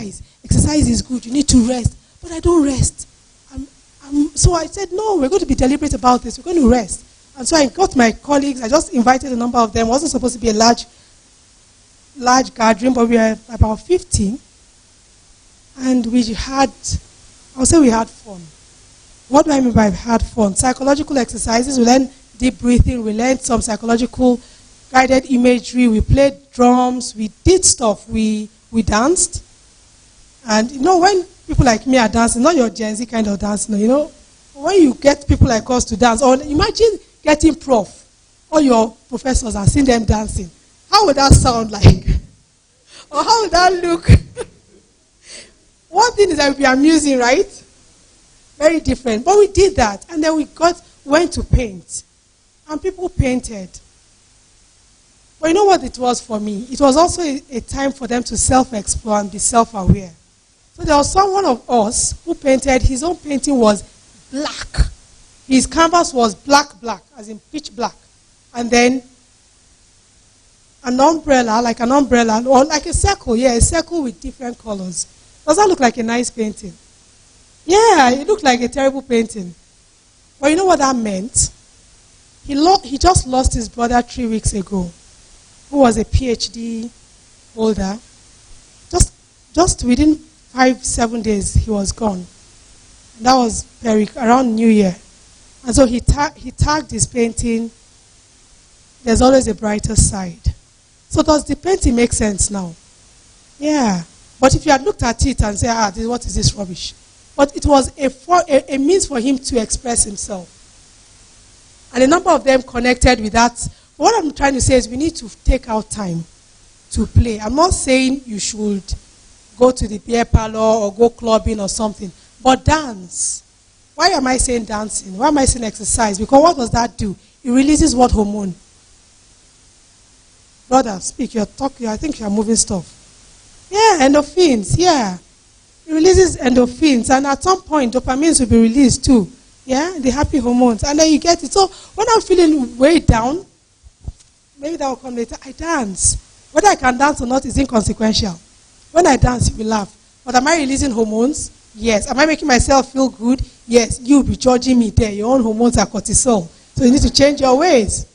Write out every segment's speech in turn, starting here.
exercise. Exercise is good. You need to rest. But I don't rest. So I said, no, we're going to be deliberate about this. We're going to rest. And so I got my colleagues. I just invited a number of them. It wasn't supposed to be a large gathering, but we were about 15. And we had fun. What do I mean by had fun? Psychological exercises. We learned deep breathing. We learned some psychological guided imagery. We played drums. We did stuff. We danced. And when people like me are dancing, not your Gen Z kind of dancing, when you get people like us to dance, or imagine getting prof, all your professors and seeing them dancing. How would that sound like? Or how would that look? One thing is that it would be amusing, right? Very different. But we did that. And then we went to paint. And people painted. But you know what it was for me? It was also a time for them to self-explore and be self-aware. So there was one of us who painted. His own painting was black. His canvas was black, as in pitch black. And then an umbrella, or like a circle, a circle with different colors. Does that look like a nice painting? Yeah, it looked like a terrible painting. But you know what that meant? He just lost his brother 3 weeks ago, who was a PhD holder. Just within 5-7 days, he was gone. And that was around New Year. And so he tagged his painting, "There's always a brighter side." So does the painting make sense now? Yeah. But if you had looked at it and said, what is this rubbish? But it was a means for him to express himself. And a number of them connected with that. What I'm trying to say is we need to take out time to play. I'm not saying you should go to the beer parlor or go clubbing or something. But dance. Why am I saying dancing? Why am I saying exercise? Because what does that do? It releases what hormone? Brother, speak. You're talking. I think you're moving stuff. Yeah, endorphins. Yeah. It releases endorphins. And at some point, dopamines will be released too. Yeah, the happy hormones. And then you get it. So when I'm feeling way down, maybe that will come later, I dance. Whether I can dance or not is inconsequential. When I dance, you will laugh. But am I releasing hormones? Yes. Am I making myself feel good? Yes. You'll be judging me there. Your own hormones are cortisol. So you need to change your ways.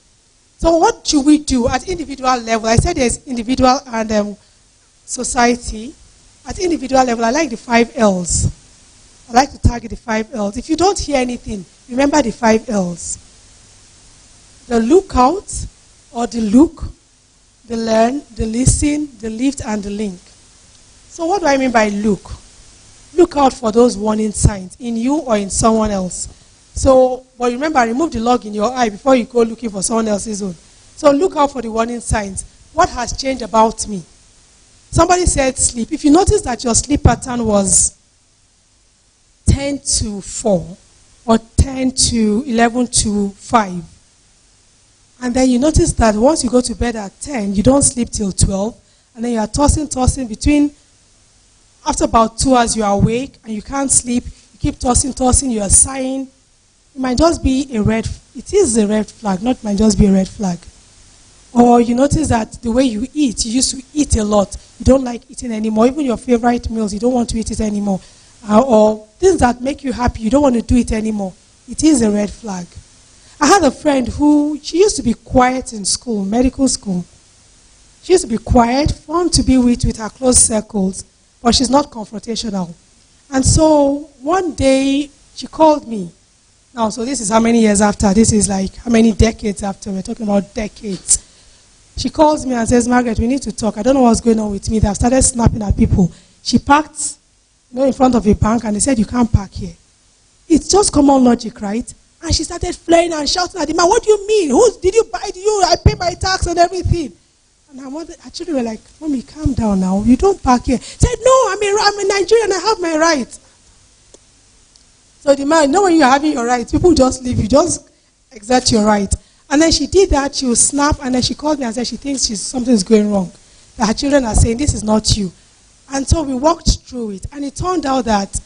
So what should we do at individual level? I said there's individual and society. At individual level, I like the 5 L's. I like to target the 5 L's. If you don't hear anything, remember the 5 L's. The lookout, or the look, the learn, the listen, the lift, and the link. So what do I mean by look? Look out for those warning signs in you or in someone else. So, but remember, remove the log in your eye before you go looking for someone else's own. So look out for the warning signs. What has changed about me? Somebody said sleep. If you notice that your sleep pattern was 10 to 4 or 10 to 11 to 5, and then you notice that once you go to bed at 10, you don't sleep till 12, and then you are tossing between, after about 2 hours you are awake and you can't sleep, you keep tossing, you are sighing, it might just be it is a red flag, not might just be a red flag. Or you notice that the way you eat, you used to eat a lot, you don't like eating anymore, even your favorite meals, you don't want to eat it anymore. Or things that make you happy, you don't want to do it anymore. It is a red flag. I had a friend she used to be quiet in school, medical school. She used to be quiet, fun to be with her close circles, but she's not confrontational. And so one day she called me. Now, so this is how many years after? This is like how many decades after? We're talking about decades. She calls me and says, "Margaret, we need to talk. I don't know what's going on with me. They've started snapping at people." She parked in front of a bank and they said, "You can't park here." It's just common logic, right? And she started flaring and shouting at the man, "What do you mean? Who did you buy? I pay my tax and everything." And her mother, her children were like, "Mommy, calm down now. You don't park here." She said, "No, I'm a Nigerian. I have my right." So the man, when you're having your right, people just leave you. Just exert your right. And then she did that. She would snap, and then she called me and said she thinks something's going wrong. That her children are saying, "This is not you." And so we walked through it. And it turned out that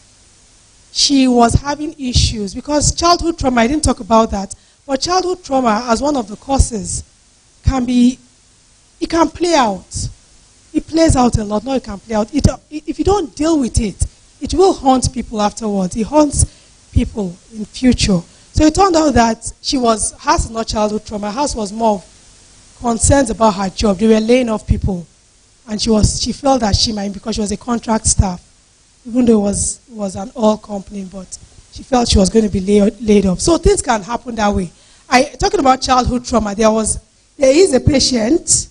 she was having issues because childhood trauma, I didn't talk about that, but childhood trauma as one of the causes can play out. it plays out a lot. No, it can play out. If you don't deal with it, it will haunt people afterwards. It haunts people in future. So it turned out that hers was not childhood trauma. Hers was more of concerns about her job. They were laying off people. And she felt that she might, because she was a contract staff, even though it was an oil company, but she felt she was going to be laid off. So things can happen that way. Talking about childhood trauma, there is a patient.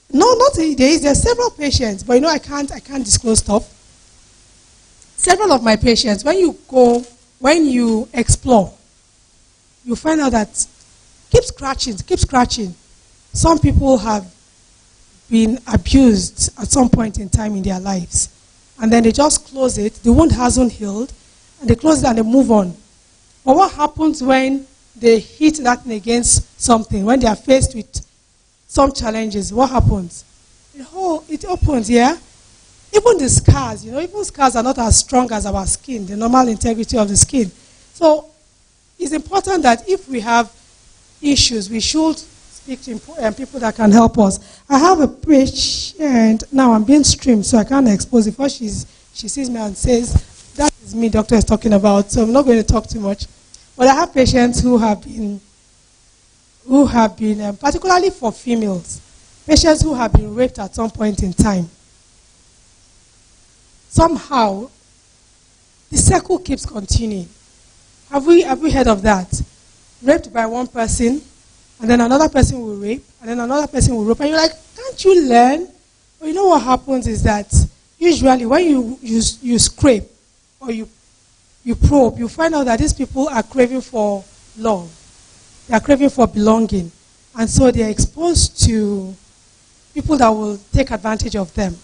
There's several patients, but I can't disclose stuff. Several of my patients, when you explore, you find out that keep scratching. Some people have been abused at some point in time in their lives. And then they just close it. The wound hasn't healed. And they close it and they move on. But what happens when they hit that thing against something? When they are faced with some challenges, what happens? It opens, yeah? Even the scars, even scars are not as strong as our skin, the normal integrity of the skin. So it's important that if we have issues, we should speak to people that can help us. I have a patient, now I'm being streamed, so I can't expose it. First, she sees me and says, that is me doctor is talking about, so I'm not going to talk too much. But I have patients who have been particularly for females, patients who have been raped at some point in time. Somehow, the circle keeps continuing. Have we heard of that? Raped by one person, and then another person will rape, and then another person will rape, and you're like, can't you learn? Well, what happens is that usually when you scrape or you probe, you find out that these people are craving for love. They are craving for belonging. And so they are exposed to people that will take advantage of them.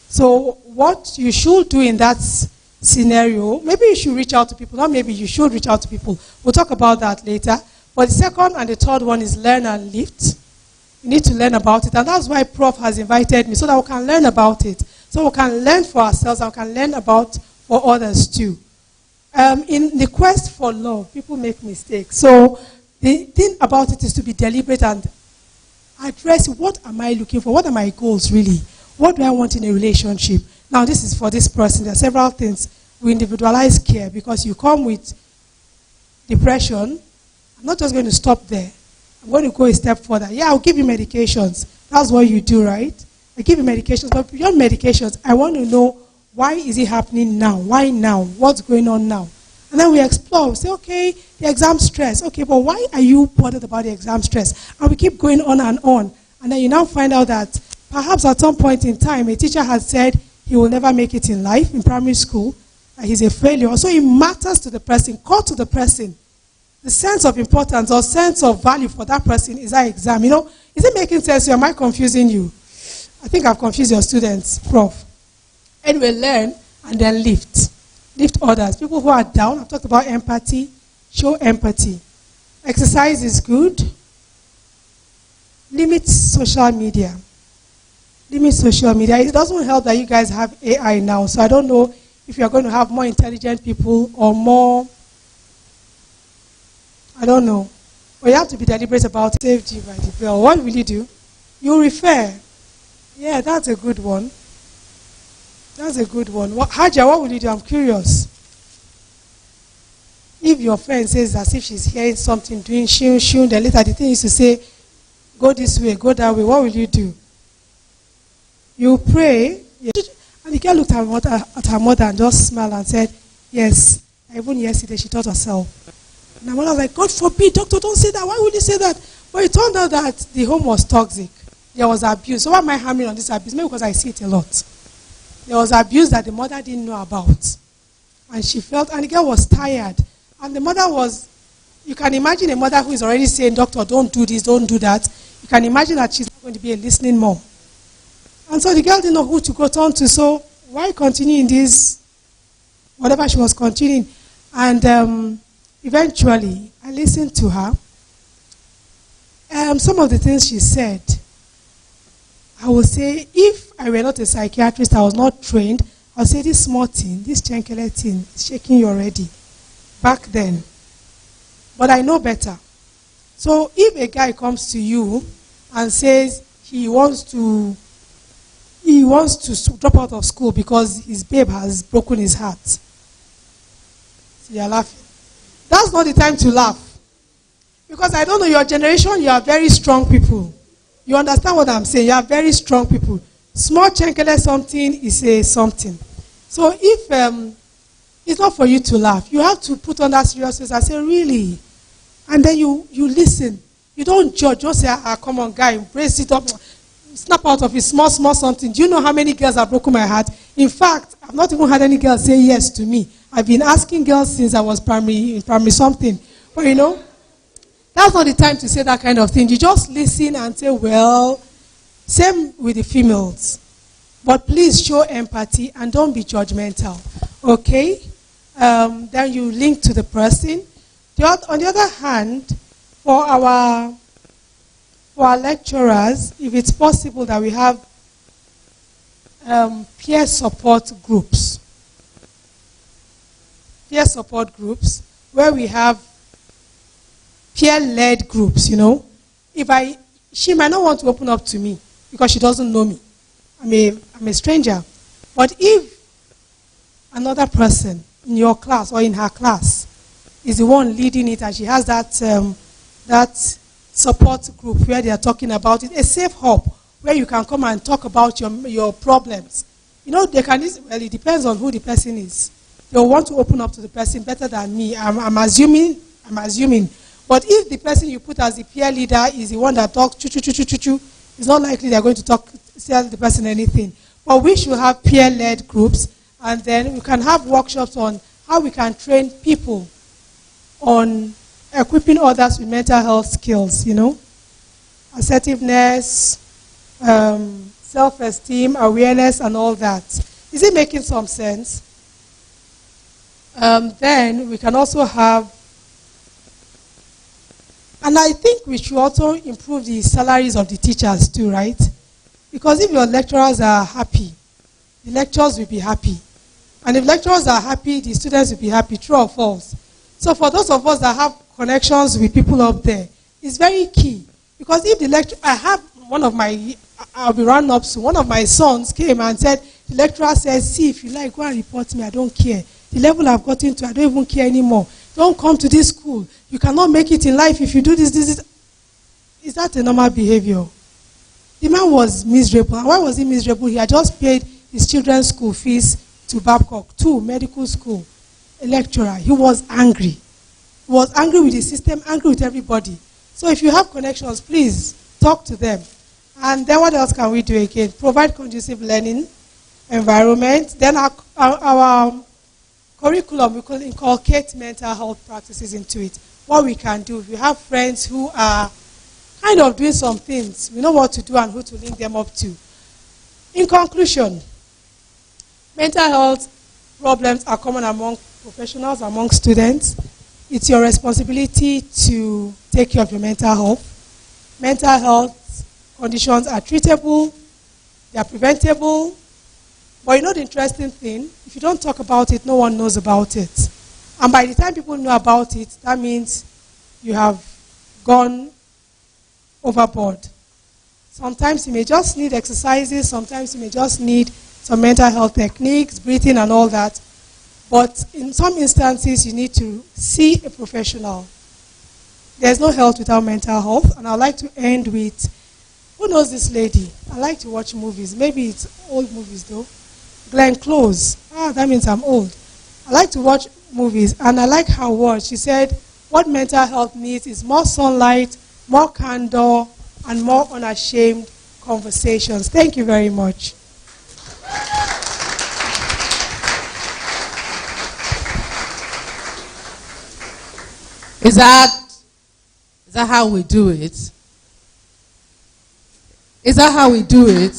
So what you should do in that scenario, maybe you should reach out to people. Not maybe, you should reach out to people. We'll talk about that later. But the second and the third one is learn and lift. You need to learn about it. And that's why Prof has invited me, so that we can learn about it. So we can learn for ourselves and we can learn about for others too. In the quest for love, people make mistakes. So the thing about it is to be deliberate and address, what am I looking for? What are my goals really? What do I want in a relationship? Now this is for this person. There are several things. We individualize care because you come with depression. I'm not just going to stop there. I'm going to go a step further. Yeah, I'll give you medications. That's what you do, right? I give you medications, but beyond medications, I want to know, why is it happening now? Why now? What's going on now? And then we explore. We say, okay, the exam stress. Okay, but why are you bothered about the exam stress? And we keep going on and on. And then you now find out that perhaps at some point in time, a teacher has said he will never make it in life, in primary school, that he's a failure. So it matters to the person, call to the person. The sense of importance or sense of value for that person is that exam. Is it making sense? Am I confusing you? I think I've confused your students, Prof. Anyway, learn and then lift. Lift others. People who are down, I've talked about empathy. Show empathy. Exercise is good. Limit social media. Limit social media. It doesn't help that you guys have AI now, so I don't know if you're going to have more intelligent people or more, I don't know. But you have to be deliberate about it. Saved you by the bell. What will you do? You refer. Yeah, that's a good one. That's a good one. Haja, what will you do? I'm curious. If your friend says as if she's hearing something, doing shun, then later the thing is to say, go this way, go that way, what will you do? You pray. Yes. And the girl looked at her mother and just smiled and said, yes. Even yesterday she taught herself. And her mother was like, God forbid, doctor, don't say that. Why would you say that? But it turned out that the home was toxic. There was abuse. So why am I harming on this abuse? Maybe because I see it a lot. There was abuse that the mother didn't know about. And she felt, and the girl was tired. And the mother was, you can imagine a mother who is already saying, doctor, don't do this, don't do that. You can imagine that she's not going to be a listening mom. And so the girl didn't know who to go turn to. So why continue in this, whatever she was continuing. And eventually, I listened to her. Some of the things she said, I would say, if I were not a psychiatrist, I was not trained, I would say this small thing, this chenkele thing, is shaking you already. Back then. But I know better. So if a guy comes to you and says he wants to he wants to drop out of school because his babe has broken his heart. So you're laughing. That's not the time to laugh. Because I don't know, your generation, you are very strong people. You understand what I'm saying? You are very strong people. Small chenkele something is a something. So if it's not for you to laugh, you have to put on that seriousness and say, really? And then you listen. You don't judge. Don't say, come on, guy, brace it up. Snap out of it, small something. Do you know how many girls have broken my heart? In fact, I've not even had any girls say yes to me. I've been asking girls since I was in primary something. But you know, that's not the time to say that kind of thing. You just listen and say, well, same with the females. But please show empathy and don't be judgmental. Okay? Then you link to the person. On the other hand, for our lecturers, if it's possible that we have peer support groups. Peer support groups where we have peer-led groups, you know. She might not want to open up to me because she doesn't know me. I'm a stranger. But if another person in your class or in her class is the one leading it and she has that support group where they are talking about it, a safe hub where you can come and talk about your problems. You know, it depends on who the person is. They'll want to open up to the person better than me. I'm assuming. But if the person you put as the peer leader is the one that talks it's not likely they're going to tell the person anything. But we should have peer-led groups, and then we can have workshops on how we can train people on equipping others with mental health skills, you know, assertiveness, self-esteem, awareness, and all that. Is it making some sense? Then we can also have, and I think we should also improve the salaries of the teachers too, right? Because if your lecturers are happy, the lecturers will be happy. And if lecturers are happy, the students will be happy, true or false? So for those of us that have connections with people up there, it's very key. Because if the lecturer, I'll be rounding up soon, one of my sons came and said, the lecturer says, see, if you like, go and report me, I don't care. The level I've gotten to, I don't even care anymore. Don't come to this school. You cannot make it in life if you do this. Is that a normal behavior? The man was miserable. And why was he miserable? He had just paid his children's school fees to Babcock, to medical school, a lecturer. He was angry. He was angry with the system, angry with everybody. So if you have connections, please talk to them. And then what else can we do again? Provide conducive learning environment. Then our curriculum, we could inculcate mental health practices into it. What we can do, if you have friends who are kind of doing some things, we know what to do and who to link them up to. In conclusion, mental health problems are common among professionals, among students. It's your responsibility to take care of your mental health. Mental health conditions are treatable, they are preventable. But you know the interesting thing? If you don't talk about it, no one knows about it. And by the time people know about it, that means you have gone overboard. Sometimes you may just need exercises, sometimes you may just need some mental health techniques, breathing and all that. But in some instances, you need to see a professional. There's no health without mental health. And I'd like to end with, who knows this lady? I like to watch movies. Maybe it's old movies though. Glenn Close. That means I'm old. I like to watch movies, and I like her words. She said, what mental health needs is more sunlight, more candor, and more unashamed conversations. Thank you very much. Is that how we do it? Is that how we do it?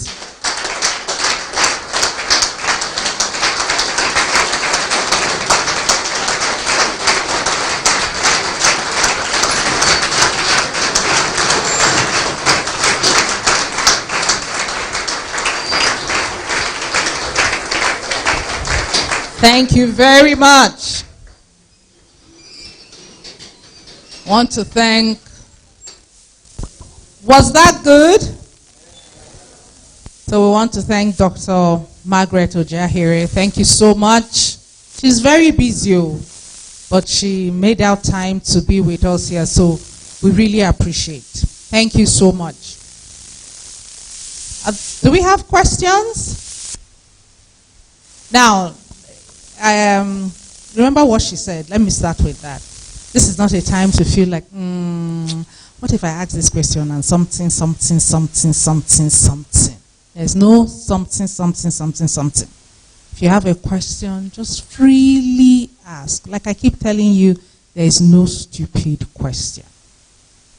Thank you very much. Want to thank. Was that good? So we want to thank Dr. Margaret Ojeahere. Thank you so much. She's very busy, but she made out time to be with us here, so we really appreciate. Thank you so much. Do we have questions? Now, remember what she said. Let me start with that. This is not a time to feel like, what if I ask this question and something. There's no something. If you have a question, just freely ask. Like I keep telling you, there is no stupid question.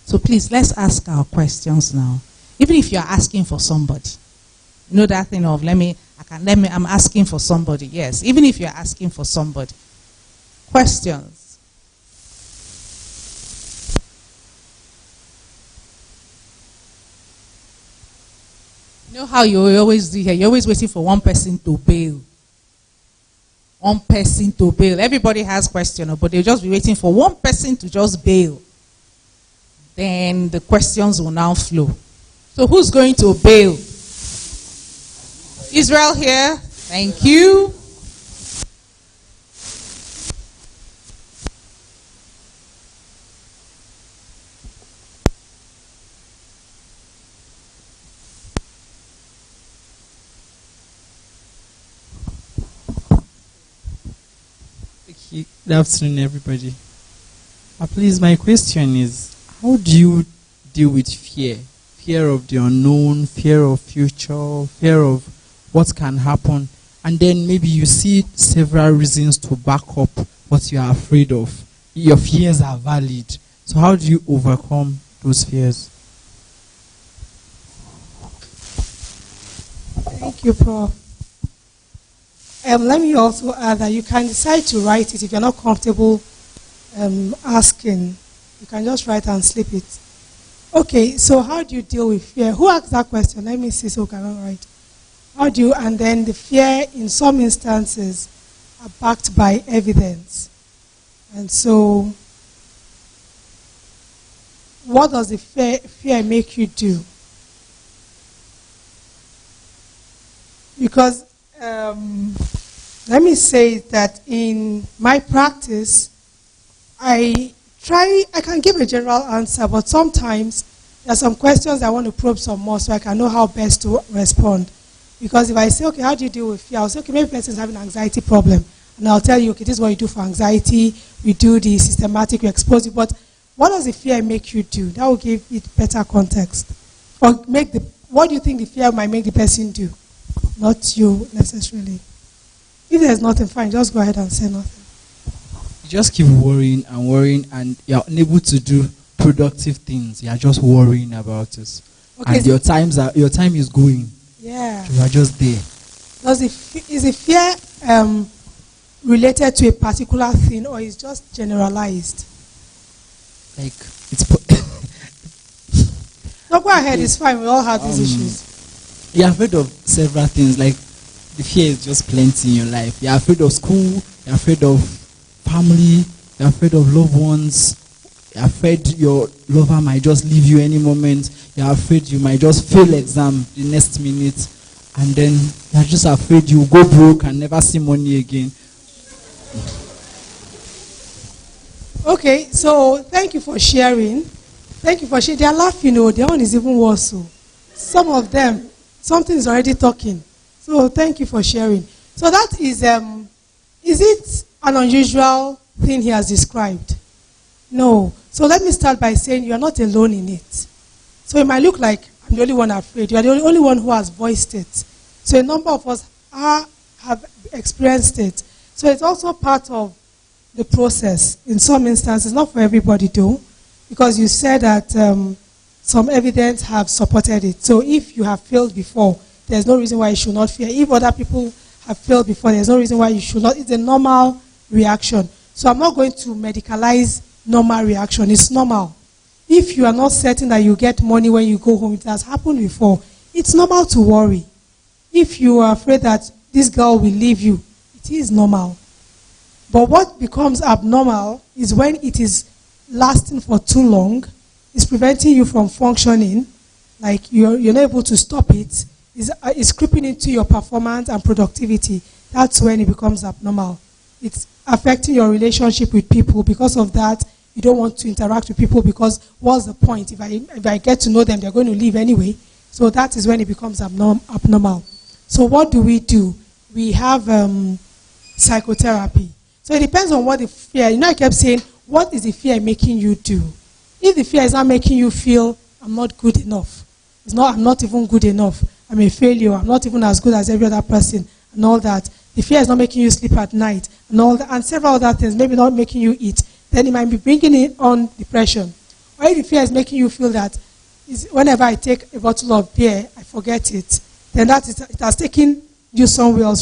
So please, let's ask our questions now. Even if you're asking for somebody. You know that thing of, I'm asking for somebody. Yes, even if you're asking for somebody. Questions. You know how you always do here? You're always waiting for one person to bail. One person to bail. Everybody has questions, but they'll just be waiting for one person to just bail. Then the questions will now flow. So who's going to bail? Israel here. Thank you. Good afternoon, everybody. Please, my question is, how do you deal with fear? Fear of the unknown, fear of future, fear of what can happen, and then maybe you see several reasons to back up what you are afraid of. Your fears are valid. So how do you overcome those fears? Thank you, Prof. Let me also add that you can decide to write it if you're not comfortable asking. You can just write and slip it. Okay, so how do you deal with fear? Who asked that question? Let me see so I can write. How do you, and then the fear in some instances are backed by evidence. And so, what does the fear make you do? Because let me say that in my practice, I can give a general answer, but sometimes there are some questions I want to probe some more so I can know how best to respond. Because if I say, okay, how do you deal with fear? I'll say, okay, maybe the person is having an anxiety problem. And I'll tell you, okay, this is what you do for anxiety. We do the systematic, we expose you. But what does the fear make you do? That will give it better context. Or what do you think the fear might make the person do? Not you necessarily. If there's nothing, fine, just go ahead and say nothing. You just keep worrying, and you're unable to do productive things. You're just worrying about it. Okay, and your time is going. Yeah. You are just there. Is the fear related to a particular thing, or is just generalized? Like no, go ahead. It's fine. We all have these issues. You're afraid of several things. Like the fear is just plenty in your life. You're afraid of school. You're afraid of family. You're afraid of loved ones. You're afraid your lover might just leave you any moment. You're afraid you might just fail exam the next minute. And then you're just afraid you go broke and never see money again. Okay, so thank you for sharing. Thank you for sharing. They are laughing, their one is even worse. So some of them, something is already talking. So thank you for sharing. So that is it an unusual thing he has described? No. So let me start by saying you are not alone in it. So it might look like I'm the only one afraid. You are the only one who has voiced it. So a number of us have experienced it. So it's also part of the process in some instances, not for everybody though, because you said that some evidence have supported it. So if you have failed before, there's no reason why you should not fear. If other people have failed before, there's no reason why you should not. It's a normal reaction. So I'm not going to medicalize normal reaction. It's normal. If you are not certain that you get money when you go home, it has happened before, it's normal to worry. If you are afraid that this girl will leave you, it is normal. But what becomes abnormal is when it is lasting for too long, it's preventing you from functioning, like you're not able to stop it, is creeping into your performance and productivity, that's when it becomes abnormal. It's affecting your relationship with people. Because of that, you don't want to interact with people because what's the point? If I get to know them, they're going to leave anyway. So that is when it becomes abnormal. So what do? We have psychotherapy. So it depends on what the fear, I kept saying, what is the fear making you do? If the fear is not making you feel, I'm not good enough, I'm not even good enough, I'm a failure, I'm not even as good as every other person, and all that. The fear is not making you sleep at night, and all that, and several other things, maybe not making you eat, then it might be bringing on depression. Or if the fear is making you feel that whenever I take a bottle of beer, I forget it, then it has taken you somewhere else.